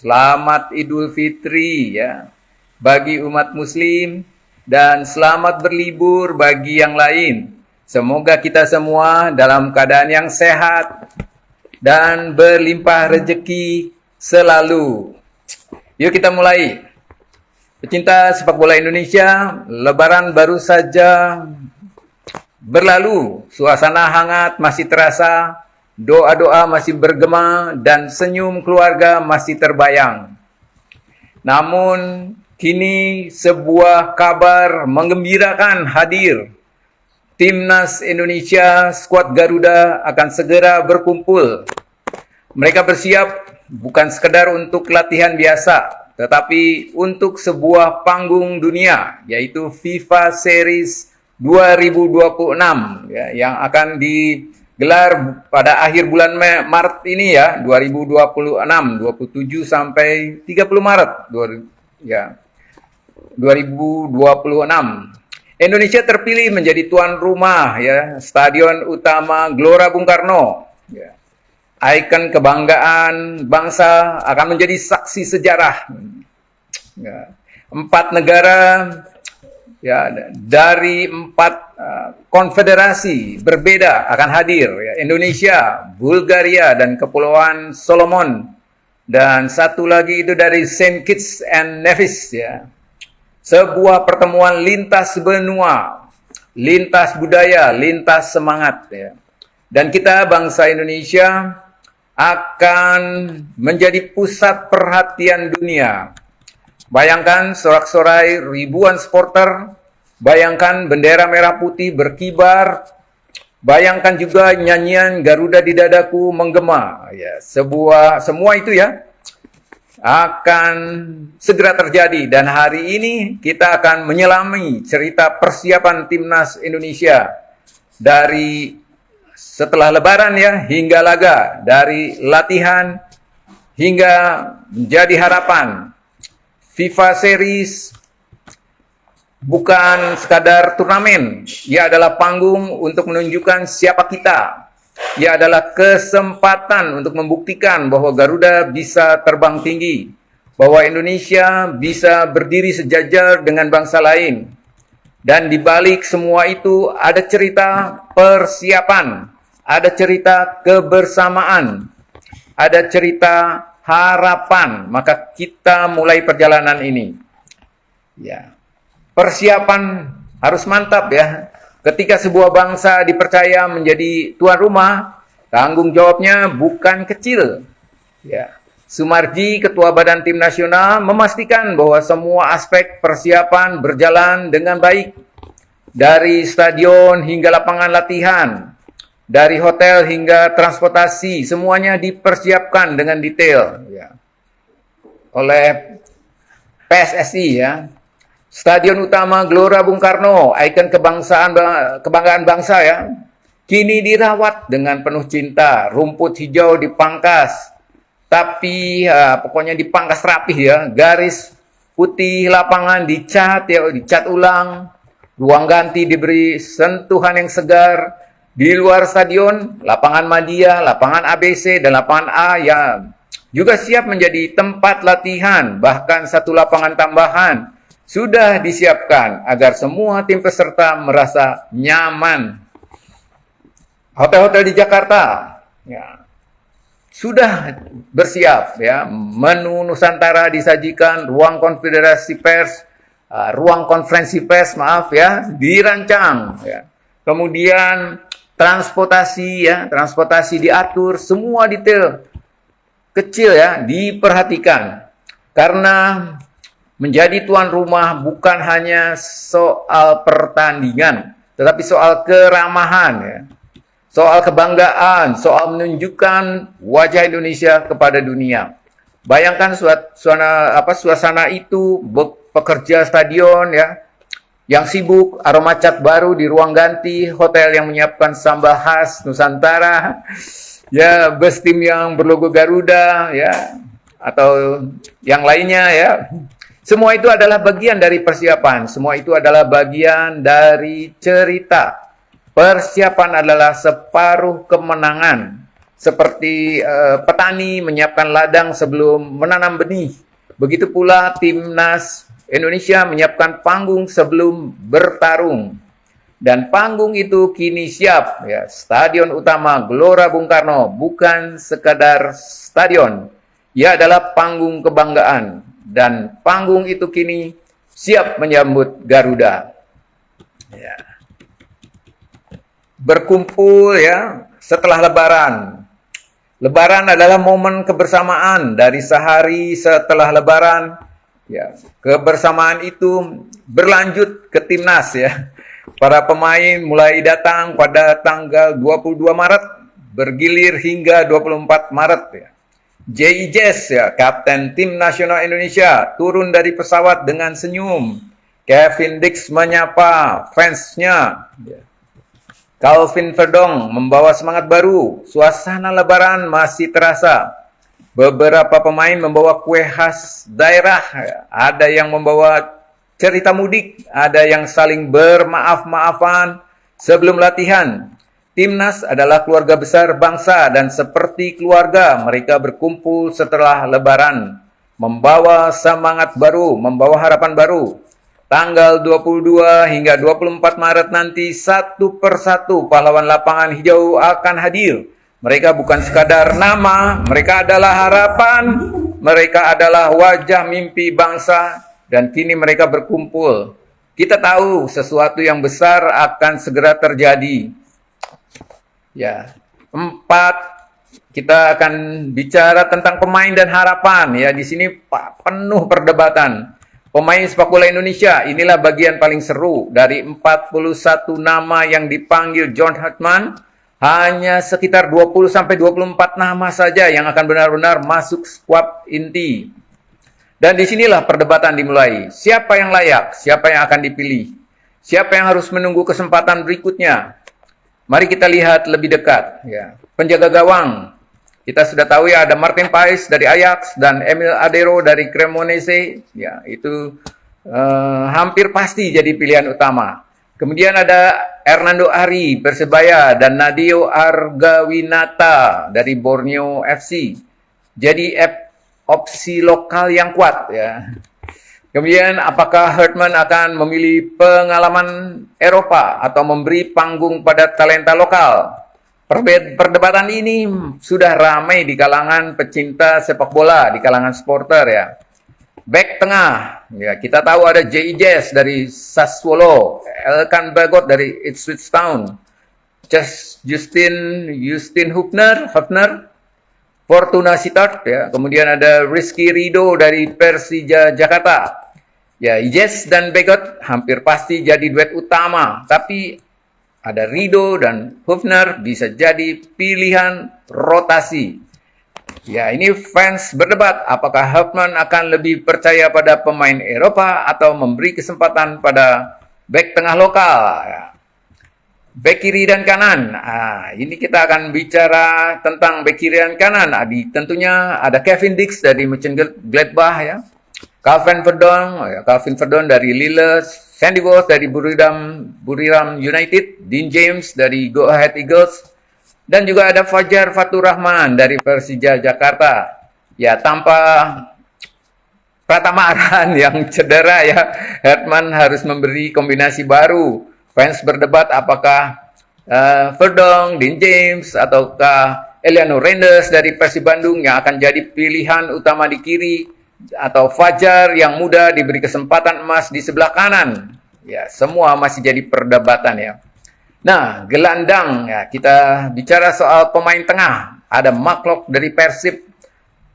Selamat Idul Fitri ya bagi umat muslim dan selamat berlibur bagi yang lain. Semoga kita semua dalam keadaan yang sehat dan berlimpah rezeki selalu. Yuk kita mulai. Pecinta sepak bola Indonesia, Lebaran baru saja berlalu. Suasana hangat masih terasa, doa-doa masih bergema, dan senyum keluarga masih terbayang. Namun, kini sebuah kabar menggembirakan hadir. Timnas Indonesia, skuad Garuda akan segera berkumpul. Mereka bersiap bukan sekedar untuk latihan biasa, tetapi untuk sebuah panggung dunia, yaitu FIFA Series 2026 ya, yang akan digelar pada akhir bulan Maret ini ya, 2026, 27 sampai 30 Maret 2026. Indonesia terpilih menjadi tuan rumah ya, Stadion Utama Gelora Bung Karno. Ya. Ikon kebanggaan bangsa akan menjadi saksi sejarah. Ya. 4 negara ya, dari 4 konfederasi berbeda akan hadir. Ya. Indonesia, Bulgaria, dan Kepulauan Solomon. Dan satu lagi itu dari Saint Kitts and Nevis. Ya. Sebuah pertemuan lintas benua, lintas budaya, lintas semangat. Ya. Dan kita bangsa Indonesia akan menjadi pusat perhatian dunia. Bayangkan sorak-sorai ribuan supporter, bayangkan bendera merah putih berkibar, bayangkan juga nyanyian Garuda di dadaku menggema. Ya, semua itu ya akan segera terjadi, dan hari ini kita akan menyelami cerita persiapan timnas Indonesia dari setelah Lebaran ya hingga laga, dari latihan hingga menjadi harapan. FIFA Series bukan sekadar turnamen, ia adalah panggung untuk menunjukkan siapa kita. Ia adalah kesempatan untuk membuktikan bahwa Garuda bisa terbang tinggi, bahwa Indonesia bisa berdiri sejajar dengan bangsa lain. Dan di balik semua itu ada cerita persiapan, ada cerita kebersamaan, ada cerita harapan. Maka kita mulai perjalanan ini. Ya. Persiapan harus mantap ya. Ketika sebuah bangsa dipercaya menjadi tuan rumah, tanggung jawabnya bukan kecil. Ya. Sumarji, Ketua Badan Tim Nasional, memastikan bahwa semua aspek persiapan berjalan dengan baik. Dari stadion hingga lapangan latihan, dari hotel hingga transportasi, semuanya dipersiapkan dengan detail ya, oleh PSSI ya. Stadion Utama Gelora Bung Karno, ikon kebanggaan bangsa ya, kini dirawat dengan penuh cinta. Rumput hijau dipangkas, tapi pokoknya dipangkas rapih ya. Garis putih lapangan dicat ya, dicat ulang. Ruang ganti diberi sentuhan yang segar. Di luar stadion, lapangan Madia, lapangan ABC, dan lapangan A ya juga siap menjadi tempat latihan. Bahkan satu lapangan tambahan sudah disiapkan agar semua tim peserta merasa nyaman. Hotel-hotel di Jakarta ya, sudah bersiap ya. Menu Nusantara disajikan, ruang konferensi pers dirancang ya. Kemudian transportasi diatur, semua detail kecil ya diperhatikan. Karena menjadi tuan rumah bukan hanya soal pertandingan, tetapi soal keramahan ya. Soal kebanggaan, soal menunjukkan wajah Indonesia kepada dunia. Bayangkan suasana itu, pekerja stadion ya yang sibuk, aroma cat baru di ruang ganti, hotel yang menyiapkan sambal khas Nusantara, ya, bus tim yang berlogo Garuda ya, atau yang lainnya ya. Semua itu adalah bagian dari persiapan, semua itu adalah bagian dari cerita. Persiapan adalah separuh kemenangan. seperti petani menyiapkan ladang sebelum menanam benih. Begitu pula timnas Indonesia menyiapkan panggung sebelum bertarung. Dan panggung itu kini siap, ya, Stadion Utama Gelora Bung Karno bukan sekadar stadion, ia adalah panggung kebanggaan, dan panggung itu kini siap menyambut Garuda. Ya. Berkumpul, ya, setelah Lebaran. Lebaran adalah momen kebersamaan dari sehari setelah Lebaran. Ya, kebersamaan itu berlanjut ke timnas, ya. Para pemain mulai datang pada tanggal 22 Maret, bergilir hingga 24 Maret. Ya. J.I. Jess, ya, Kapten Tim Nasional Indonesia, turun dari pesawat dengan senyum. Kevin Dix menyapa fansnya. Ya. Calvin Verdong membawa semangat baru. Suasana Lebaran masih terasa. Beberapa pemain membawa kue khas daerah. Ya. Ada yang membawa cerita mudik, ada yang saling bermaaf-maafan sebelum latihan. Timnas adalah keluarga besar bangsa dan seperti keluarga mereka berkumpul setelah Lebaran, membawa semangat baru, membawa harapan baru. Tanggal 22 hingga 24 Maret nanti satu persatu pahlawan lapangan hijau akan hadir. Mereka bukan sekadar nama, mereka adalah harapan, mereka adalah wajah mimpi bangsa. Dan kini mereka berkumpul. Kita tahu sesuatu yang besar akan segera terjadi. Ya, 4, kita akan bicara tentang pemain dan harapan. Ya, di sini penuh perdebatan. Pemain sepak bola Indonesia, inilah bagian paling seru. Dari 41 nama yang dipanggil John Hartman, hanya sekitar 20-24 nama saja yang akan benar-benar masuk skuad inti. Dan disinilah perdebatan dimulai. Siapa yang layak? Siapa yang akan dipilih? Siapa yang harus menunggu kesempatan berikutnya? Mari kita lihat lebih dekat. Ya. Penjaga gawang. Kita sudah tahu, ya, ada Martin Paes dari Ajax dan Emil Adero dari Cremonese. Ya, itu hampir pasti jadi pilihan utama. Kemudian ada Hernando Ari Persebaya dan Nadio Argawinata dari Borneo FC. Jadi opsi lokal yang kuat, ya. Kemudian apakah Hartman akan memilih pengalaman Eropa atau memberi panggung pada talenta lokal? Perdebatan ini sudah ramai di kalangan pecinta sepak bola, di kalangan supporter, ya. Back tengah, ya, kita tahu ada J.I. Jess dari Sassuolo, Elkan Bagot dari Ipswich Town, Justin Hubner, Fortuna Sittard, ya. Kemudian ada Rizky Ridho dari Persija Jakarta. Ya, Jess dan Bagot hampir pasti jadi duet utama, tapi ada Ridho dan Hubner bisa jadi pilihan rotasi. Ya, ini fans berdebat apakah Hartman akan lebih percaya pada pemain Eropa atau memberi kesempatan pada back tengah lokal. Ya. Back kiri dan kanan. Ini kita akan bicara tentang back kiri dan kanan. Tentunya ada Kevin Dix dari Mönchengladbach, ya. Calvin Verdon dari Lille, Sandy Walsh dari Buriram United, Dean James dari Go Ahead Eagles, dan juga ada Fajar Fatur Rahman dari Persija Jakarta. Ya, tanpa Pratama Arhan yang cedera, ya, Hartman harus memberi kombinasi baru. Fans berdebat apakah Verdong, Dean James, ataukah Eliano Reinders dari Persib Bandung yang akan jadi pilihan utama di kiri, atau Fajar yang muda diberi kesempatan emas di sebelah kanan. Ya, semua masih jadi perdebatan, ya. Nah, gelandang, ya, kita bicara soal pemain tengah. Ada Mark dari Persib,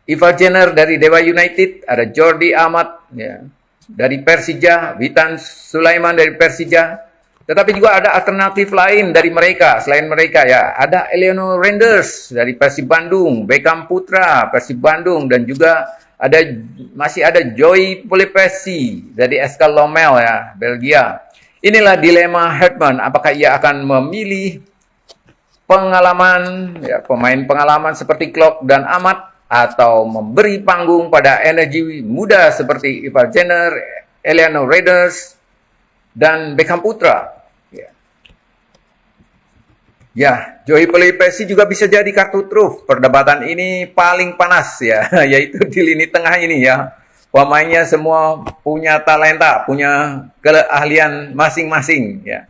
Ivar Jenner dari Dewa United, ada Jordi Amat, ya, dari Persija, Witan Sulaiman dari Persija. Tetapi juga ada alternatif lain dari mereka, selain mereka, ya. Ada Eliano Reinders dari Persib Bandung, Beckham Putra Persib Bandung, dan juga masih ada Joy Polepesi dari SK Lommel, ya, Belgia. Inilah dilema Hartman, apakah ia akan memilih pengalaman, ya, pemain pengalaman seperti Klok dan Amat, atau memberi panggung pada energi muda seperti Ivar Jenner, Eliano Reinders, dan Beckham Putra. Ya, Joey Pelipesi juga bisa jadi kartu truf. Perdebatan ini paling panas ya, yaitu di lini tengah ini ya. Pemainnya semua punya talenta, punya keahlian masing-masing ya.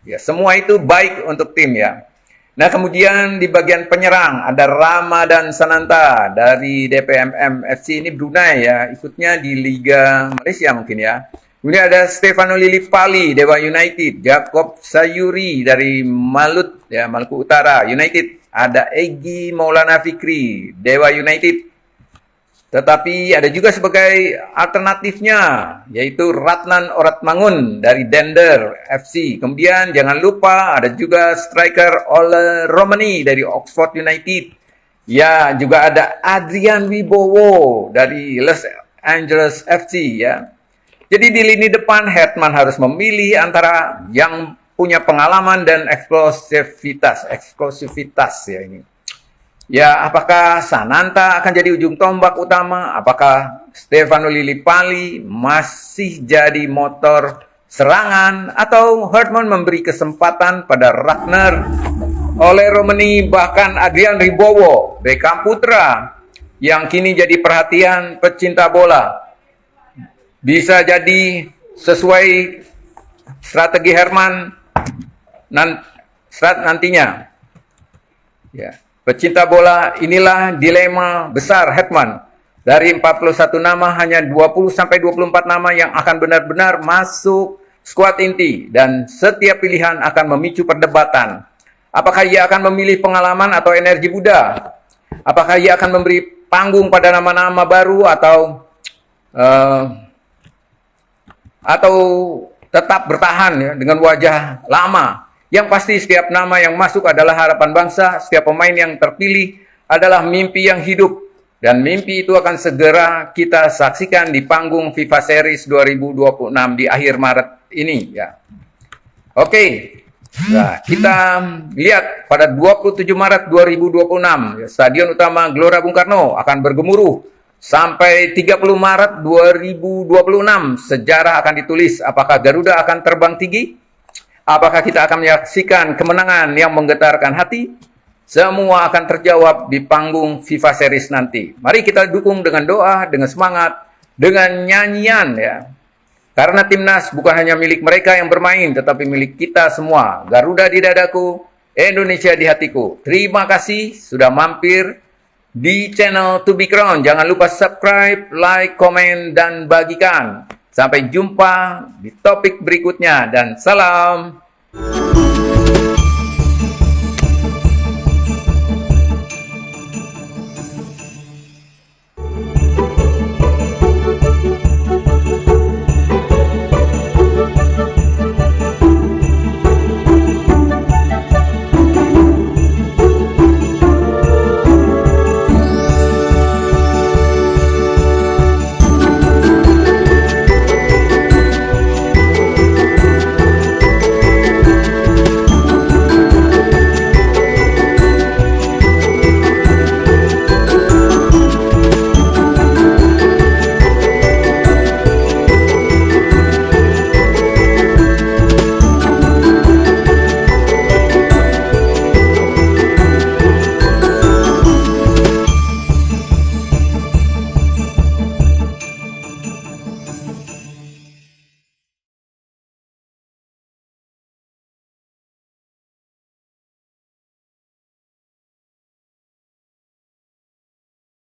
Ya, semua itu baik untuk tim ya. Nah, kemudian di bagian penyerang ada Rama dan Sananta dari DPMM FC ini Brunei ya, ikutnya di Liga Malaysia mungkin ya. Kemudian ada Stefano Lillipali, Dewa United. Jacob Sayuri dari Malut, ya, Maluku Utara United. Ada Egi Maulana Fikri, Dewa United. Tetapi ada juga sebagai alternatifnya, yaitu Ratnan Oratmangun dari Dender FC. Kemudian jangan lupa ada juga striker Ole Romani dari Oxford United. Ya, juga ada Adrian Wibowo dari Los Angeles FC ya. Jadi di lini depan Hetman harus memilih antara yang punya pengalaman dan eksklusivitas ya ini. Ya, apakah Sananta akan jadi ujung tombak utama? Apakah Stefano Lillipali masih jadi motor serangan? Atau Hetman memberi kesempatan pada Ragnar, Ole Romani, bahkan Adrian Wibowo, Beckham Putra yang kini jadi perhatian pecinta bola? Bisa jadi sesuai strategi Herman nantinya. Ya, pecinta bola, inilah dilema besar Hetman. Dari 41 nama hanya 20 sampai 24 nama yang akan benar-benar masuk skuad inti dan setiap pilihan akan memicu perdebatan. Apakah ia akan memilih pengalaman atau energi muda? Apakah ia akan memberi panggung pada nama-nama baru atau tetap bertahan ya, dengan wajah lama. Yang pasti setiap nama yang masuk adalah harapan bangsa, setiap pemain yang terpilih adalah mimpi yang hidup. Dan mimpi itu akan segera kita saksikan di panggung FIFA Series 2026 di akhir Maret ini ya. Oke. Nah, kita lihat pada 27 Maret 2026 ya, Stadion Utama Gelora Bung Karno akan bergemuruh sampai 30 Maret 2026, sejarah akan ditulis. Apakah Garuda akan terbang tinggi? Apakah kita akan menyaksikan kemenangan yang menggetarkan hati? Semua akan terjawab di panggung FIFA Series nanti. Mari kita dukung dengan doa, dengan semangat, dengan nyanyian ya. Karena timnas bukan hanya milik mereka yang bermain, tetapi milik kita semua. Garuda di dadaku, Indonesia di hatiku. Terima kasih sudah mampir di channel To Be Crowned. Jangan lupa subscribe, like, komen, dan bagikan. Sampai jumpa di topik berikutnya dan salam.